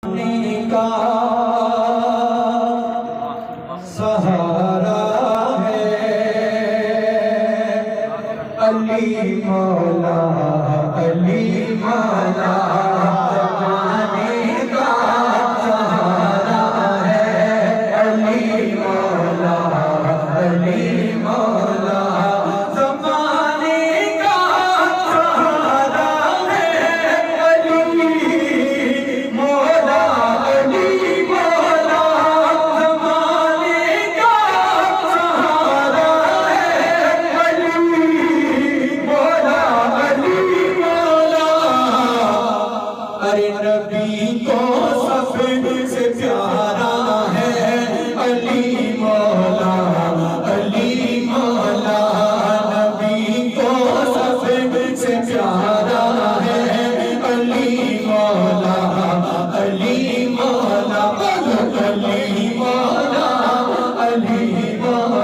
का सहारा है अली मौला, अली मौला ज़माने का सहारा है अली मौला, अली मौला ज़माने का सहारा है अली मौला, अली मौला ज़माने का सहारा है अली मौला, अली मौला। अरे नबी को सबसे प्यारा है अली मौला, अली मौला नबी को सबसे प्यारा है अली मौला, अली मौला, अली मौला, अली मौला।